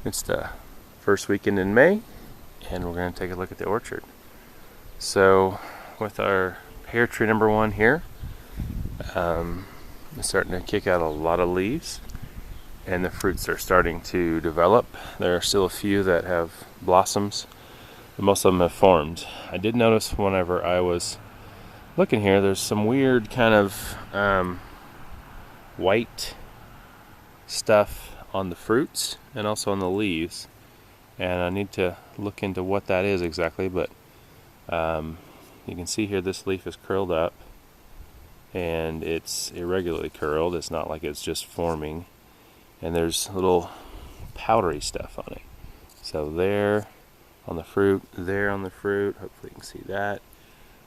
It's the first weekend in May, and we're going to take a look at the orchard. So, with our pear tree number 1 here, it's starting to kick out a lot of leaves, and the fruits are starting to develop. There are still a few that have blossoms, but most of them have formed. I did notice whenever I was looking here, there's some weird kind of white stuff on the fruits and also on the leaves, and I need to look into what that is exactly, but you can see here this leaf is curled up and it's irregularly curled. It's not like it's just forming, and there's little powdery stuff on it. So there on the fruit, there on the fruit, hopefully you can see that,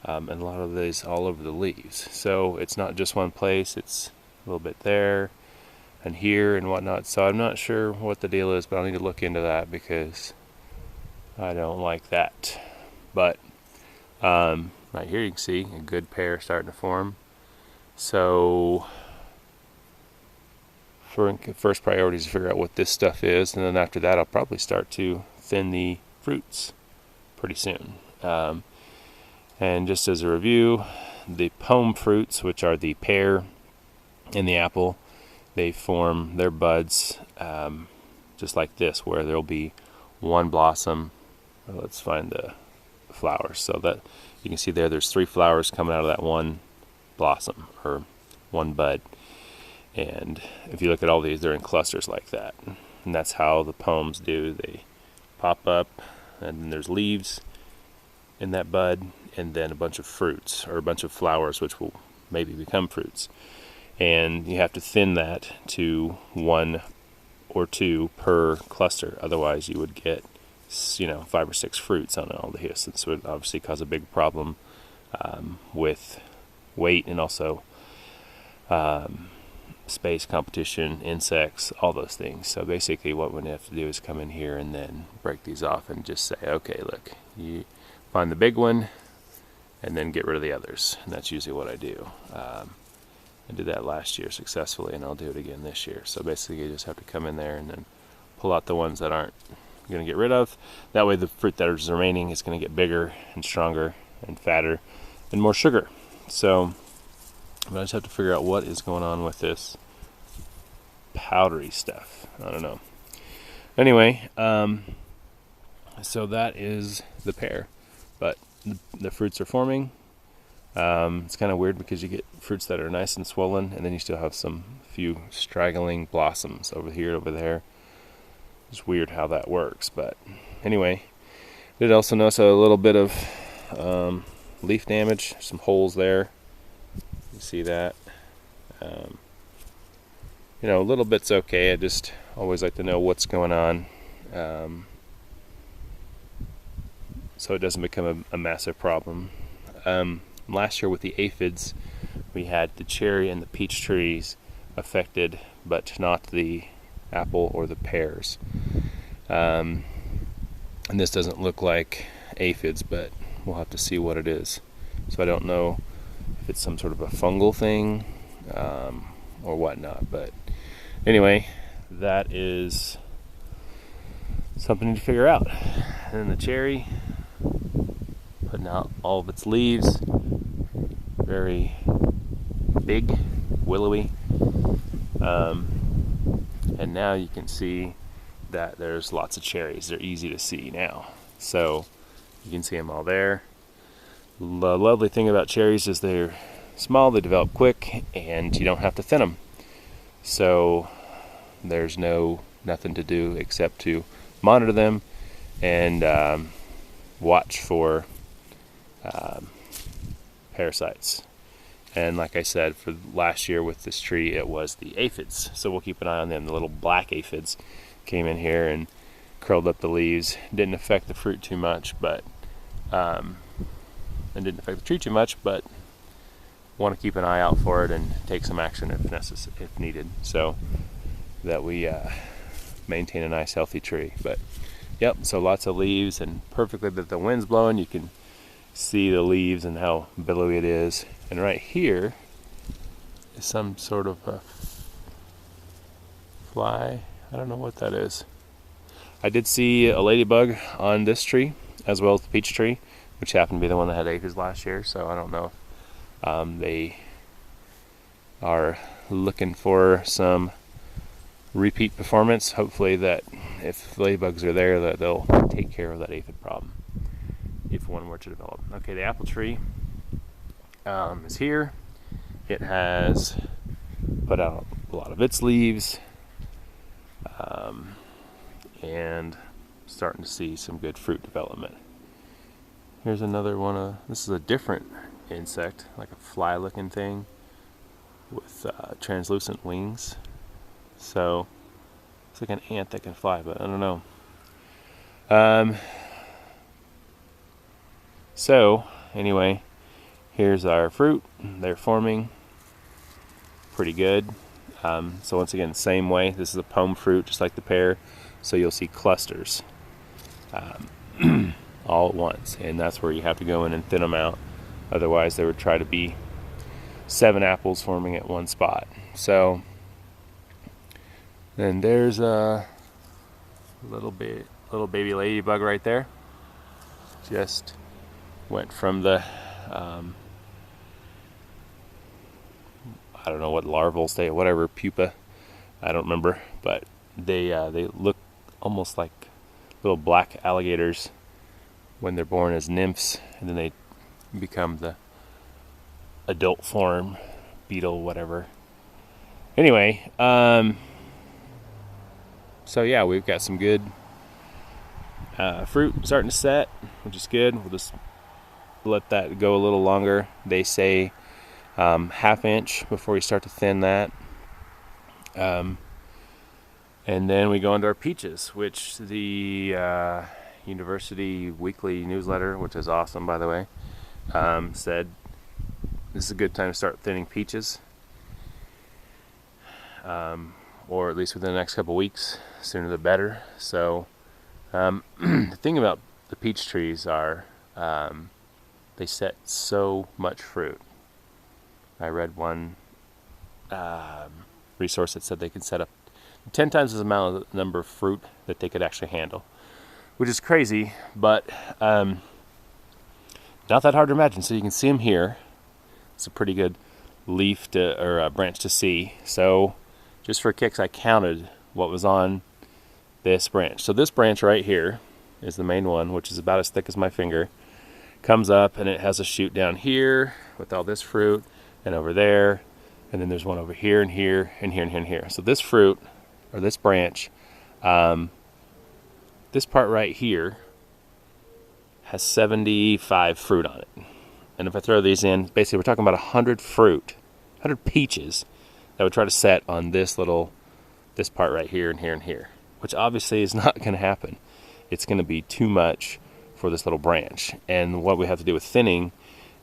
and a lot of these all over the leaves. So it's not just one place, it's a little bit there and here and whatnot. So I'm not sure what the deal is, but I'll need to look into that because I don't like that. But right here you can see a good pear starting to form. So first priority is to figure out what this stuff is, and then after that I'll probably start to thin the fruits pretty soon. And just as a review, the pome fruits, which are the pear and the apple, they form their buds just like this, where there'll be one blossom. Let's find the flowers. So that you can see there's 3 flowers coming out of that one blossom or one bud. And if you look at all these, they're in clusters like that. And that's how the pomes do. They pop up, and then there's leaves in that bud, and then a bunch of fruits or a bunch of flowers, which will maybe become fruits. And you have to thin that to 1 or 2 per cluster. Otherwise, you would get 5 or 6 fruits on all the hyacinths. Would obviously cause a big problem with weight, and also space, competition, insects, all those things. So basically what we have to do is come in here and then break these off and just say, okay, look, you find the big one and then get rid of the others. And that's usually what I do. I did that last year successfully, and I'll do it again this year. So basically you just have to come in there and then pull out the ones that aren't going to get rid of. That way the fruit that is remaining is going to get bigger and stronger and fatter and more sugar. So but I just have to figure out what is going on with this powdery stuff. I don't know. Anyway, so that is the pear, but the fruits are forming. It's kind of weird because you get fruits that are nice and swollen, and then you still have some few straggling blossoms over here, over there. It's weird how that works, but anyway, did also notice a little bit of leaf damage, some holes there. You see that? A little bit's okay. I just always like to know what's going on, so it doesn't become a massive problem. Last year with the aphids, we had the cherry and the peach trees affected, but not the apple or the pears. And this doesn't look like aphids, but we'll have to see what it is. So I don't know if it's some sort of a fungal thing or whatnot. But anyway, that is something to figure out. And then the cherry, putting out all of its leaves, very big, willowy. And now you can see that there's lots of cherries. They're easy to see now. So you can see them all there. The lovely thing about cherries is they're small, they develop quick, and you don't have to thin them. So there's nothing to do except to monitor them and watch for parasites. And like I said, for last year with this tree, it was the aphids. So we'll keep an eye on them. The little black aphids came in here and curled up the leaves. Didn't affect the fruit too much, but and didn't affect the tree too much, but want to keep an eye out for it and take some action if needed, so that we maintain a nice healthy tree. But yep, so lots of leaves, and perfectly that the wind's blowing, you can see the leaves and how billowy it is. And right here is some sort of a fly. I don't know what that is. I did see a ladybug on this tree as well as the peach tree, which happened to be the one that had aphids last year. So I don't know if they are looking for some repeat performance. Hopefully that if ladybugs are there, that they'll take care of that aphid problem if one were to develop. Okay, the apple tree is here. It has put out a lot of its leaves, and starting to see some good fruit development. Here's another one. This is a different insect, like a fly-looking thing with translucent wings. So it's like an ant that can fly, but I don't know. So anyway, here's our fruit. They're forming pretty good. So once again, same way. This is a pome fruit, just like the pear. So you'll see clusters all at once, and that's where you have to go in and thin them out. Otherwise, there would try to be 7 apples forming at one spot. So then there's a little baby ladybug right there. Just went from the I don't know what larval state, whatever, pupa, I don't remember, but they look almost like little black alligators when they're born as nymphs, and then they become the adult form, beetle, whatever. Anyway, so yeah, we've got some good fruit starting to set, which is good. We'll just let that go a little longer. They say ½ inch before we start to thin that. And then we go into our peaches, which the University Weekly newsletter, which is awesome, by the way, said this is a good time to start thinning peaches, or at least within the next couple weeks. Sooner the better. So the thing about the peach trees are they set so much fruit. I read one resource that said they can set up 10 times the number of fruit that they could actually handle, which is crazy, but not that hard to imagine. So you can see them here. It's a pretty good leaf or branch to see. So just for kicks, I counted what was on this branch. So this branch right here is the main one, which is about as thick as my finger. Comes up and it has a shoot down here with all this fruit, and over there, and then there's one over here and here and here and here and here. So this fruit, or this branch, this part right here has 75 fruit on it. And if I throw these in, basically we're talking about 100 fruit, 100 peaches that would try to set on this part right here and here and here, which obviously is not going to happen. It's going to be too much for this little branch. And what we have to do with thinning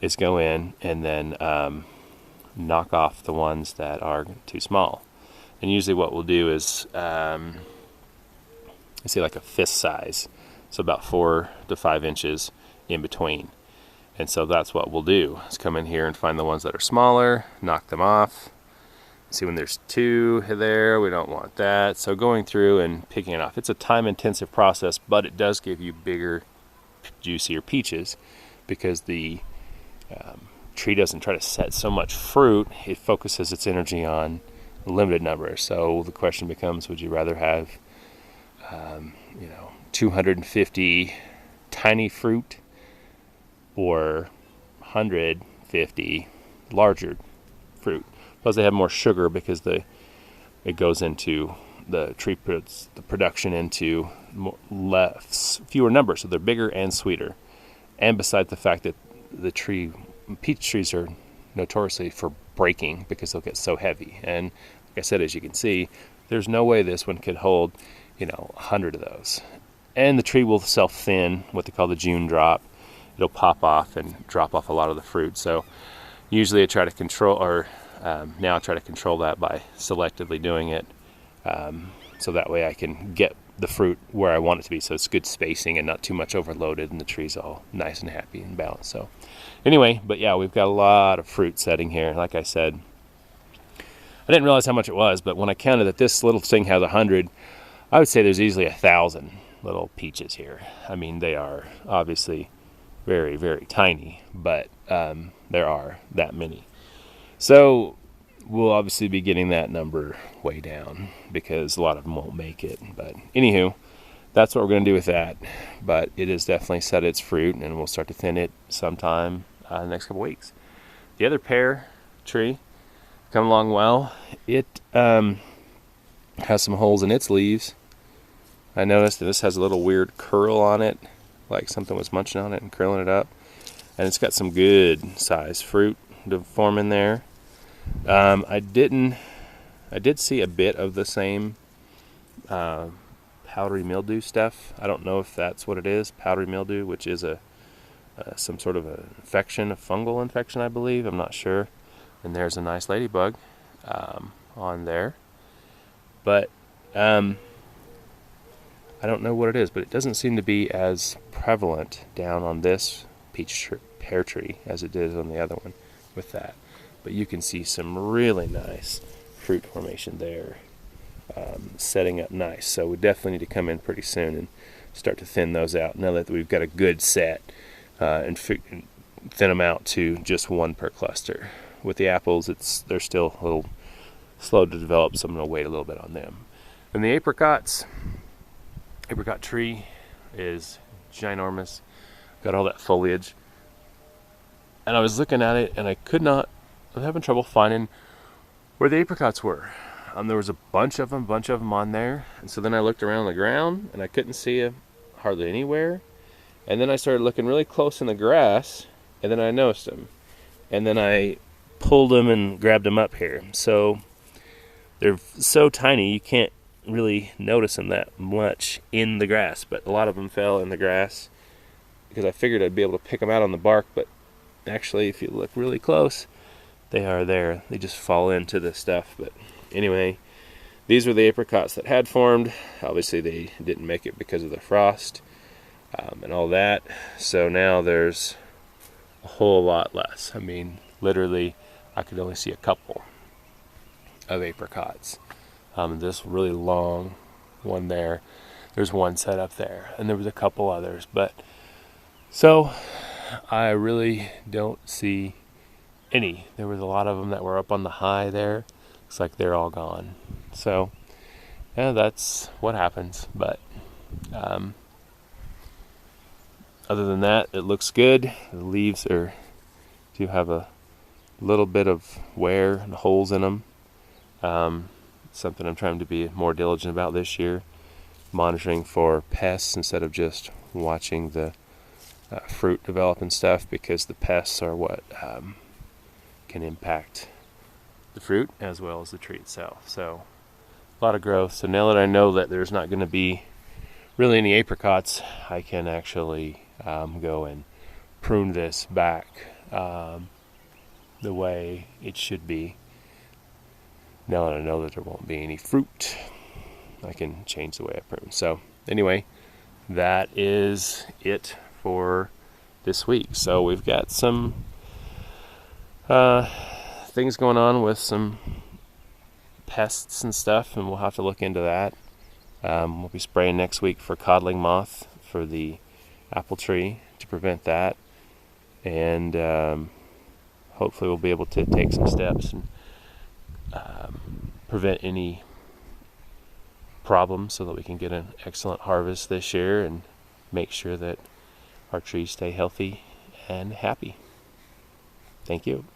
is go in and then knock off the ones that are too small. And usually what we'll do is I say like a fist size, so about 4 to 5 inches in between. And so that's what we'll do, is come in here and find the ones that are smaller, knock them off. See, when there's 2 there, we don't want that. So going through and picking it off, it's a time-intensive process, but it does give you bigger, juicier peaches, because the tree doesn't try to set so much fruit. It focuses its energy on a limited number. So the question becomes, would you rather have 250 tiny fruit or 150 larger fruit? Plus they have more sugar because it goes into the tree, puts the production into fewer numbers, so they're bigger and sweeter. And besides the fact that peach trees are notoriously for breaking because they'll get so heavy. And like I said, as you can see, there's no way this one could hold 100 of those. And the tree will self-thin, what they call the June drop. It'll pop off and drop off a lot of the fruit. So usually I try to control, now I try to control that by selectively doing it, so that way I can get the fruit where I want it to be, so it's good spacing and not too much overloaded, and the tree's all nice and happy and balanced. So anyway, but yeah, we've got a lot of fruit setting here. Like I said, I didn't realize how much it was, but when I counted that this little thing has 100, I would say there's easily 1,000 little peaches here. I mean, they are obviously very, very tiny, but there are that many. So we'll obviously be getting that number way down because a lot of them won't make it. But anywho, that's what we're going to do with that. But it has definitely set its fruit, and we'll start to thin it sometime in the next couple weeks. The other pear tree come along well. It has some holes in its leaves. I noticed that this has a little weird curl on it, like something was munching on it and curling it up. And it's got some good size fruit to form in there. I did see a bit of the same powdery mildew stuff. I don't know if that's what it is, powdery mildew, which is some sort of a infection, a fungal infection, I believe. I'm not sure. And there's a nice ladybug on there. But I don't know what it is, but it doesn't seem to be as prevalent down on this pear tree as it did on the other one with that. But you can see some really nice fruit formation there, setting up nice. So we definitely need to come in pretty soon and start to thin those out now that we've got a good set, and thin them out to just one per cluster. With the apples, they're still a little slow to develop, so I'm going to wait a little bit on them. And the apricot tree is ginormous, got all that foliage. And I was looking at it, and I was having trouble finding where the apricots were. There was a bunch of them on there. And so then I looked around the ground, and I couldn't see them hardly anywhere. And then I started looking really close in the grass, and then I noticed them. And then I pulled them and grabbed them up here. So they're so tiny, you can't really notice them that much in the grass. But a lot of them fell in the grass because I figured I'd be able to pick them out on the bark, but actually, if you look really close, they are there. They just fall into the stuff. But anyway, these were the apricots that had formed. Obviously, they didn't make it because of the frost and all that. So now there's a whole lot less. I mean, literally, I could only see a couple of apricots. This really long one there. There's one set up there, and there was a couple others. But so I really don't see any. There was a lot of them that were up on the high there. Looks like they're all gone. So yeah, that's what happens. But other than that, it looks good. The leaves do have a little bit of wear and holes in them. Something I'm trying to be more diligent about this year, monitoring for pests instead of just watching the fruit develop and stuff, because the pests are what can impact the fruit as well as the tree itself. So a lot of growth. So now that I know that there's not going to be really any apricots, I can actually go and prune this back the way it should be. Now that I know that there won't be any fruit, I can change the way I prune. So anyway, that is it for this week. So we've got some things going on with some pests and stuff, and we'll have to look into that. We'll be spraying next week for codling moth for the apple tree to prevent that, and hopefully we'll be able to take some steps and prevent any problems so that we can get an excellent harvest this year and make sure that our trees stay healthy and happy. Thank you.